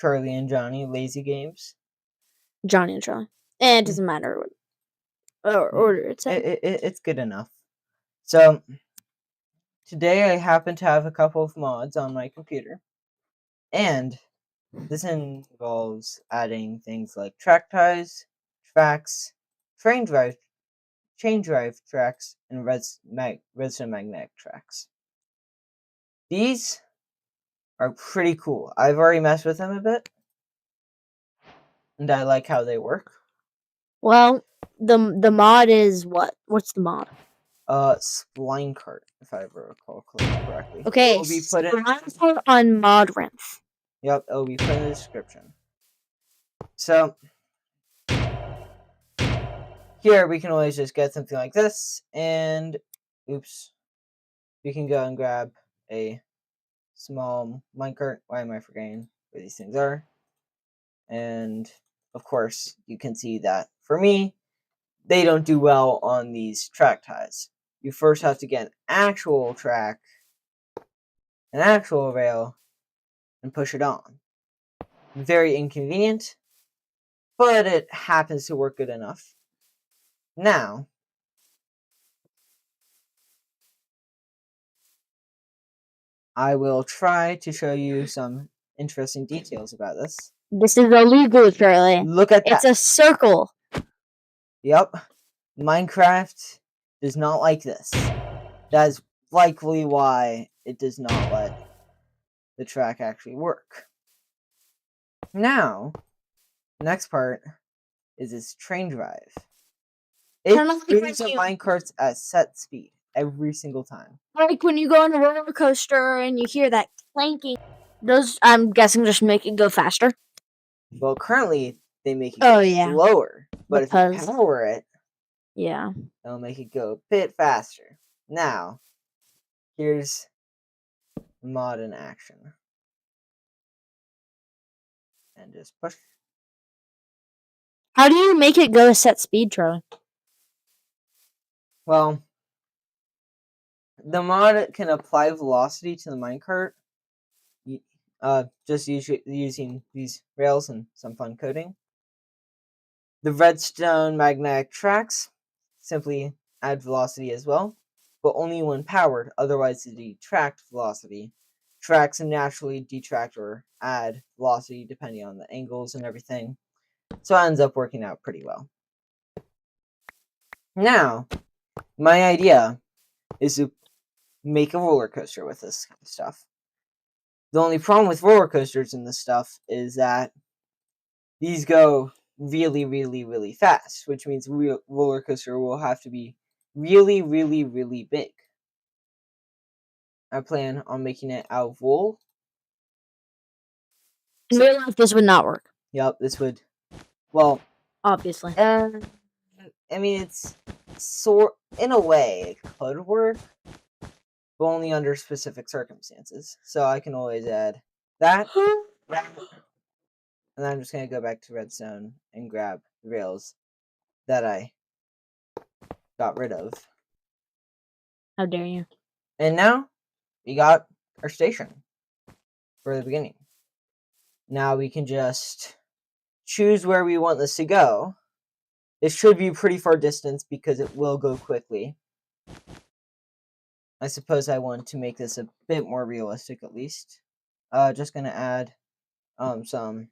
Charlie and Johnny Lazy Games. Johnny and Charlie. And it doesn't matter what order it's in. It's good enough. So, today I happen to have a couple of mods on my computer. And this involves adding things like track ties, tracks, chain drive tracks, and redstone magnetic tracks. These are pretty cool. I've already messed with them a bit, and I like how they work. Well, the mod is what? What's the mod? Splinecart, if I ever recall correctly. Okay, It'll be put in. Splinecart on Modrinth. Yep, it'll be put in the description. So here we can always just get something like this, and oops, we can go and grab a small minecart. Why am I forgetting where these things are? And of course, you can see that for me, they don't do well on these track ties. You first have to get an actual track, an actual rail, and push it on. Very inconvenient, but it happens to work good enough. Now, I will try to show you some interesting details about this. This is illegal, Charlie. Look at that. It's a circle. Yep. Minecraft does not like this. That is likely why it does not let the track actually work. Now, the next part is this train drive. It brings the minecarts at set speed every single time. Like when you go on a roller coaster and you hear that clanking. Those, I'm guessing, just make it go faster. Well, currently they make it go slower, but if you power it, it'll make it go a bit faster. Now, here's mod in action. And just push. How do you make it go set speed, Charlie? Well, the mod can apply velocity to the minecart, just using these rails and some fun coding. The redstone magnetic tracks simply add velocity as well, but only when powered. Otherwise, the detract velocity. Tracks naturally detract or add velocity depending on the angles and everything. So it ends up working out pretty well. Now, my idea is to make a roller coaster with this kind of stuff. The only problem with roller coasters and this stuff is that these go really, really, really fast, which means a roller coaster will have to be really, really, really big. I plan on making it out of wool. In real life, this would not work. Yep, this would. Well, obviously. I mean, it's in a way it could work, but only under specific circumstances. So I can always add that. And then I'm just going to go back to redstone and grab the rails that I got rid of. How dare you? And now we got our station for the beginning. Now we can just choose where we want this to go. It should be pretty far distance because it will go quickly. I suppose I want to make this a bit more realistic at least. Just going to add some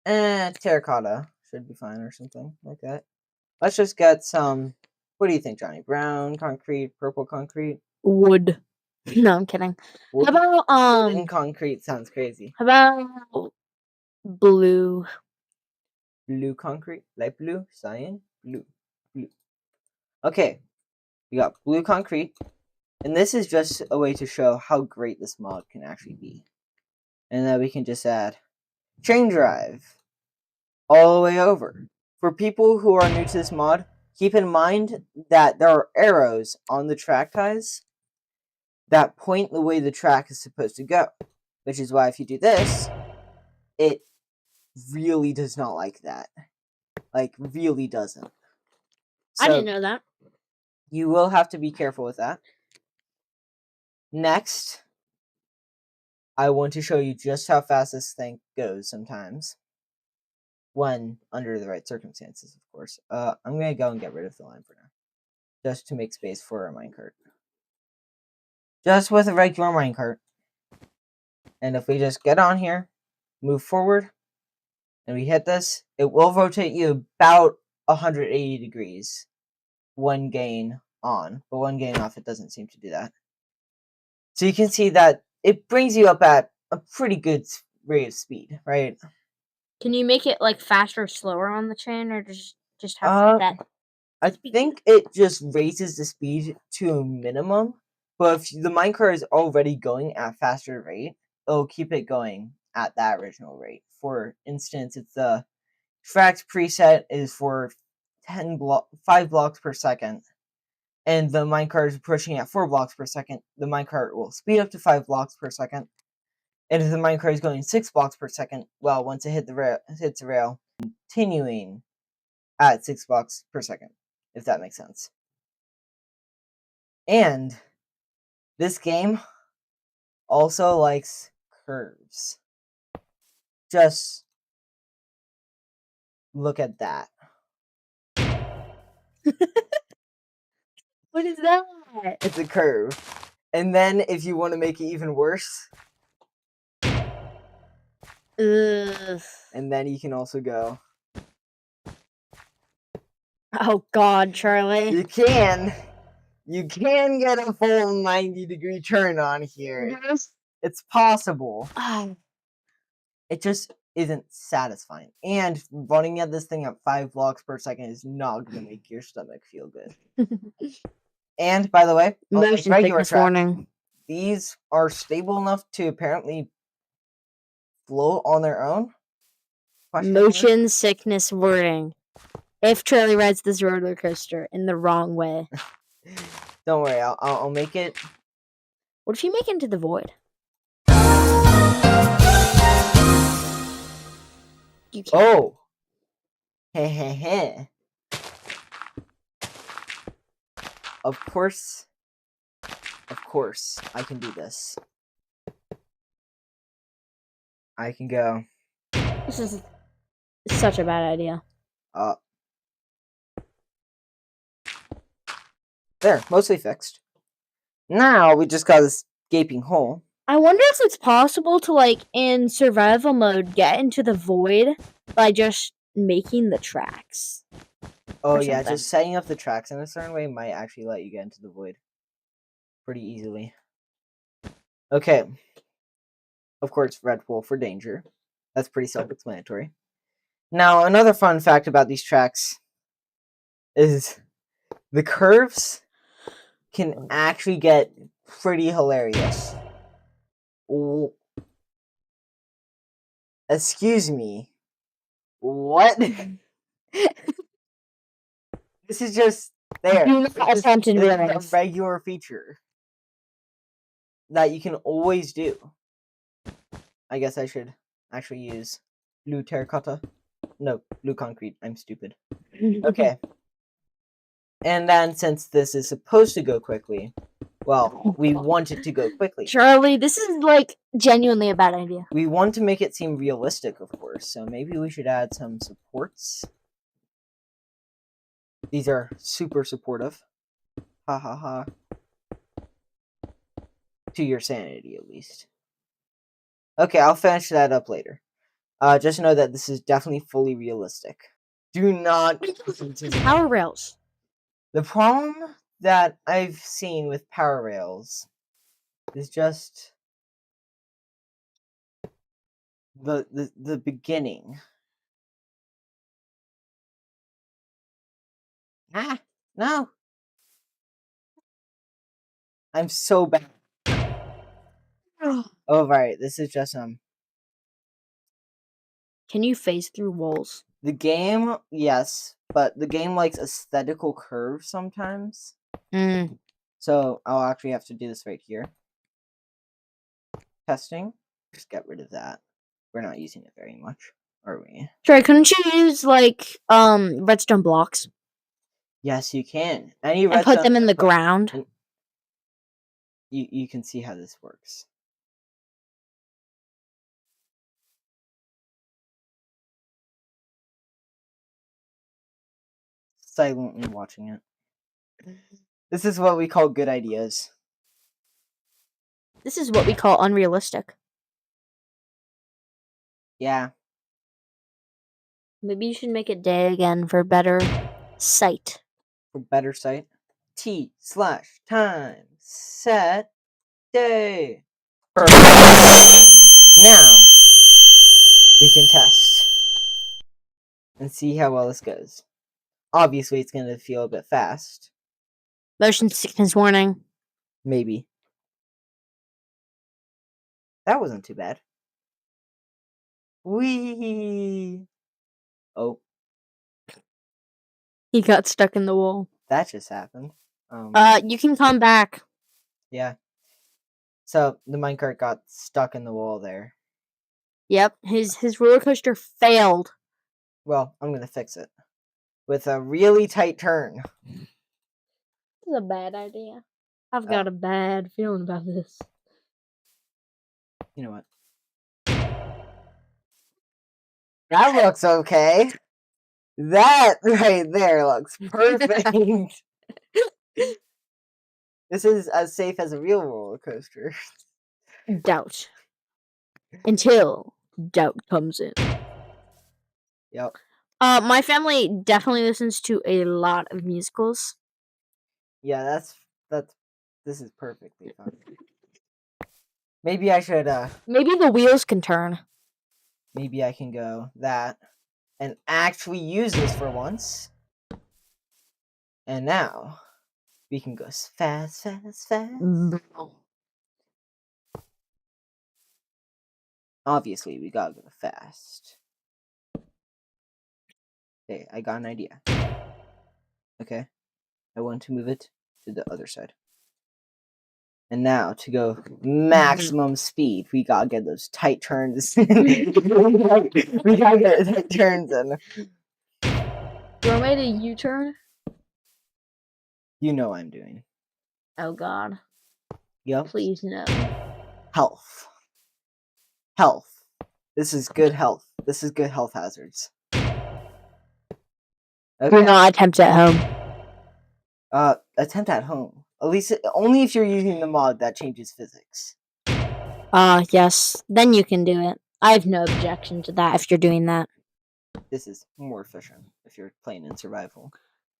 terracotta. Should be fine or something like that. Let's just get some, what do you think, Johnny? Brown concrete, purple concrete? Wood. No, I'm kidding. Wood? How about, wooden concrete sounds crazy. How about blue? Blue concrete? Light blue? Cyan? Blue. Okay. We got blue concrete. And this is just a way to show how great this mod can actually be. And then we can just add chain drive all the way over. For people who are new to this mod, keep in mind that there are arrows on the track ties that point the way the track is supposed to go. Which is why if you do this, it really does not like that. Like, really doesn't. So I didn't know that. You will have to be careful with that. Next, I want to show you just how fast this thing goes sometimes. When under the right circumstances, of course. I'm gonna go and get rid of the line for now. Just to make space for a minecart. Just with a regular minecart. And if we just get on here, move forward, and we hit this, it will rotate you about 180 degrees. One gain on, but one gain off, it doesn't seem to do that. So you can see that it brings you up at a pretty good rate of speed, right? Can you make it like faster or slower on the chain, or just have that? I think it just raises the speed to a minimum, but if the minecart is already going at a faster rate, it'll keep it going at that original rate. For instance, it's the tracks preset is for 5 blocks per second, and the minecart is pushing at 4 blocks per second. The minecart will speed up to 5 blocks per second, and if the minecart is going 6 blocks per second, well, once it hits the rail, continuing at 6 blocks per second, if that makes sense. And this game also likes curves. Just look at that. What is that? It's a curve. And then if you want to make it even worse, Ugh. and then you can also go. Oh God, Charlie. You can get a full 90-degree turn on here. Yes. It's possible. Oh. It just isn't satisfying. And running at this thing at 5 blocks per second is not going to make your stomach feel good. And by the way, Motion sickness warning. These are stable enough to apparently float on their own. Motion sickness warning. If Charlie rides this roller coaster in the wrong way. Don't worry, I'll make it. What if you make it into the void? You can't. Oh. Heh heh heh. Of course, I can do this. I can go. This is such a bad idea. There, mostly fixed. Now we just got this gaping hole. I wonder if it's possible to, like, in survival mode, get into the void by just making the tracks. Oh yeah, just setting up the tracks in a certain way might actually let you get into the void pretty easily. Okay. Of course, red wool for danger. That's pretty self-explanatory. Now, another fun fact about these tracks is the curves can actually get pretty hilarious. Excuse me. What? This is just there. It's a regular feature that you can always do. I guess I should actually use blue terracotta. No, blue concrete. I'm stupid. Okay. And then since this is supposed to go quickly, well, we want it to go quickly. Charlie, this is, like, genuinely a bad idea. We want to make it seem realistic, of course, so maybe we should add some supports. These are super supportive. Ha ha ha. To your sanity, at least. Okay, I'll finish that up later. Just know that this is definitely fully realistic. Do not listen to power rails. The problem that I've seen with power rails is just the beginning. Ah, no. I'm so bad. Oh, right. This is just Can you phase through walls? The game, yes, but the game likes aesthetical curves sometimes. So I'll actually have to do this right here. Testing. Just get rid of that. We're not using it very much, are we? Sorry, couldn't you use, like, redstone blocks? Yes, you can. And put them in the ground. You can see how this works. silently watching it. This is what we call good ideas. This is what we call unrealistic. Yeah. Maybe you should make it day again for better sight. For better sight. T/time set day. Perfect. Now we can test and see how well this goes. Obviously, it's going to feel a bit fast. Motion sickness warning. Maybe. That wasn't too bad. Whee! Oh, He got stuck in the wall. that just happened. You can come back. Yeah. So the minecart got stuck in the wall there. Yep, his roller coaster failed. Well, I'm gonna fix it with a really tight turn. This is a bad idea. I've got a bad feeling about this. You know what? That looks okay. That right there looks perfect. This is as safe as a real roller coaster. Doubt. Until doubt comes in. Yep. My family definitely listens to a lot of musicals. Yeah, that's this is perfectly fine. Maybe I should Maybe the wheels can turn. maybe I can go that and actually use this for once. And now we can go fast. Obviously, we gotta go fast. Okay, I got an idea. Okay, I want to move it to the other side. And now, to go maximum speed, we gotta get those tight turns. we gotta get tight turns in. You want me to U-turn? You know what I'm doing. Oh God. Yep. Please no. Health. Health. This is good health. This is good health hazards. Do Okay. not attempt at home. Attempt at home. At least only if you're using the mod that changes physics. Yes. Then you can do it. I have no objection to that if you're doing that. This is more efficient if you're playing in survival.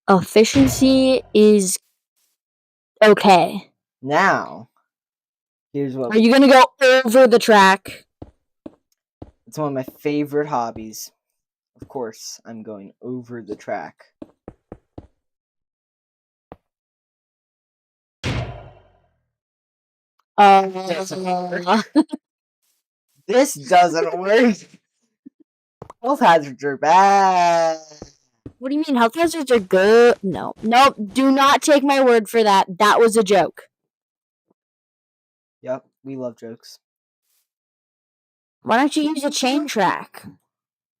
Efficiency is okay. Now, here's what Are you gonna go over the track? it's one of my favorite hobbies. Of course, I'm going over the track. This doesn't work. Health hazards are bad. What do you mean? Health hazards are good? No. Nope. Do not take my word for that. That was a joke. Yep, we love jokes. Why don't you use a chain track?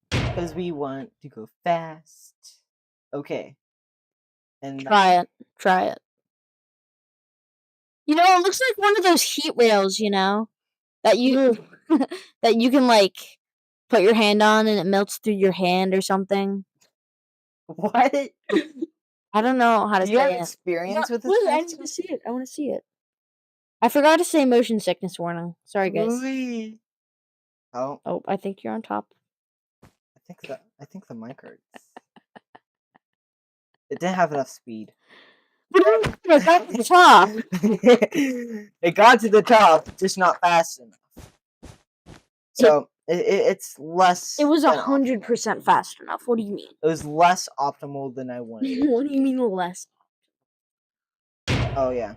Because we want to go fast. Okay. And Try it. Try it. You know, it looks like one of those heat rails, you know, that you that you can like put your hand on and it melts through your hand or something. what? I don't know how to Do you have say it. experience with this Wait, kind I of need stuff? to see it. I want to see it. I forgot to say motion sickness warning. Sorry, guys. Ooh-wee. Oh, Oh, I think you're on top. I think the mic hurts. It didn't have enough speed. It got to the top. It got to the top, just not fast enough. So it's less. It was than 100% fast enough. What do you mean? It was less optimal than I wanted. What do you mean less? Oh yeah,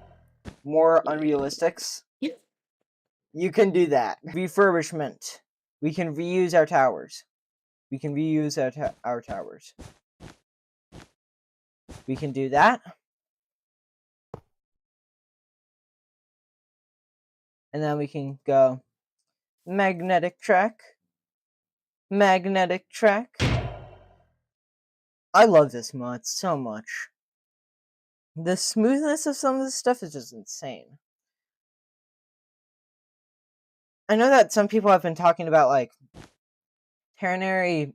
more unrealistics. You can do that. Refurbishment. We can reuse our towers. We can reuse our towers. We can do that. And then we can go magnetic track. Magnetic track. I love this mod so much. The smoothness of some of this stuff is just insane. I know that some people have been talking about like ternary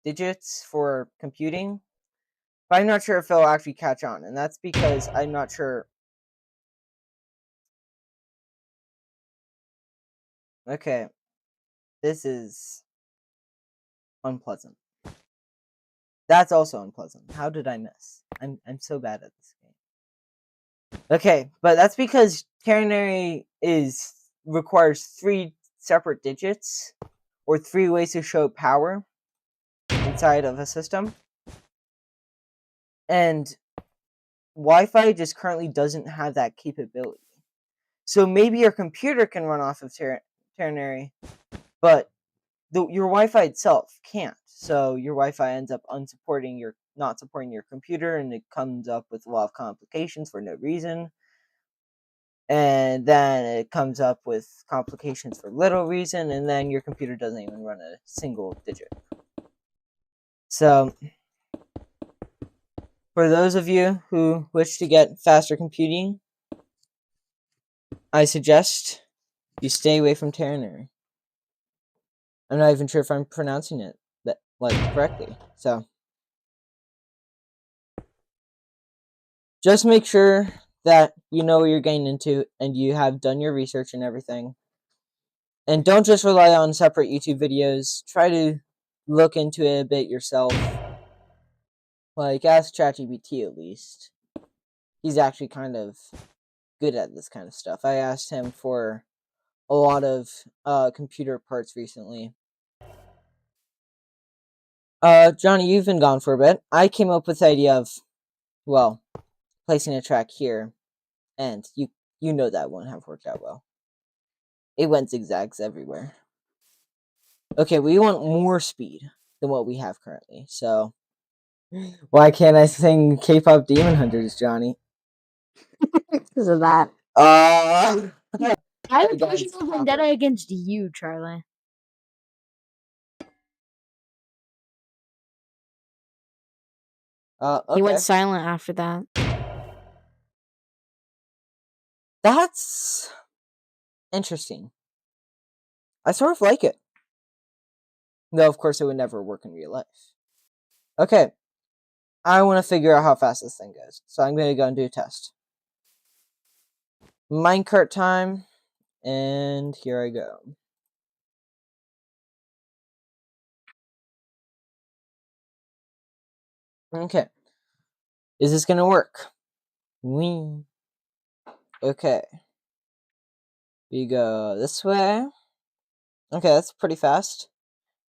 digits for computing, but I'm not sure if it'll actually catch on, and that's because I'm not sure. Okay, this is unpleasant. That's also unpleasant. How did I miss? I'm so bad at this game. Okay, but that's because ternary requires 3 separate digits or 3 ways to show power inside of a system. And Wi-Fi just currently doesn't have that capability. So maybe your computer can run off of ternary, but your Wi-Fi itself can't. So your Wi-Fi ends up not supporting your computer, and it comes up with a lot of complications for no reason. And then it comes up with complications for little reason, and then your computer doesn't even run a single digit. So for those of you who wish to get faster computing, I suggest you stay away from ternary. I'm not even sure if I'm pronouncing it correctly. So just make sure that you know what you're getting into and you have done your research and everything. And don't just rely on separate YouTube videos. Try to look into it a bit yourself. Like, ask ChatGPT at least. He's actually kind of good at this kind of stuff. I asked him for a lot of computer parts recently. Johnny, you've been gone for a bit. I came up with the idea of, well, placing a track here, and you know that won't have worked out well. It went zigzags everywhere. Okay, we want more speed than what we have currently, so why can't I sing K-pop Demon Hunters, Johnny? Because of that. Uh, I would push Vendetta against you, Charlie. okay. He went silent after that. That's interesting. I sort of like it. Though, of course, it would never work in real life. Okay. I want to figure out how fast this thing goes. So I'm going to go and do a test. Minecart time. And here I go. Okay. Is this going to work? Whee. Okay. We go this way. Okay, that's pretty fast.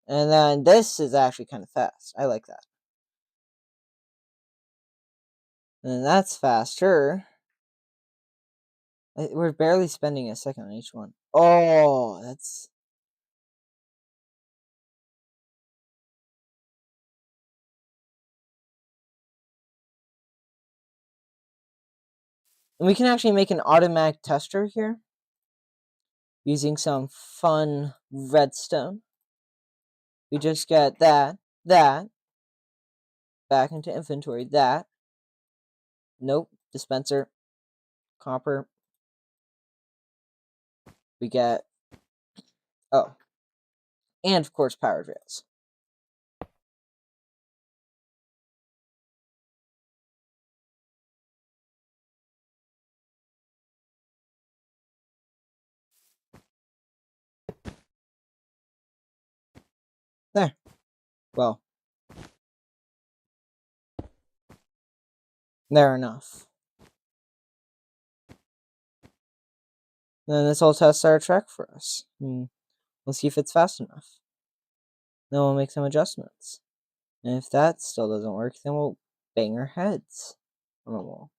And then this is actually kind of fast. I like that. And then that's faster. We're barely spending a second on each one. Oh, that's... And we can actually make an automatic tester here. Using some fun redstone. We just get that, back into inventory, that. Nope, dispenser, copper. We get, oh, and of course power rails. There. Well, they're enough. Then this will test our track for us. We'll see if it's fast enough. Then we'll make some adjustments. And if that still doesn't work, then we'll bang our heads on the wall.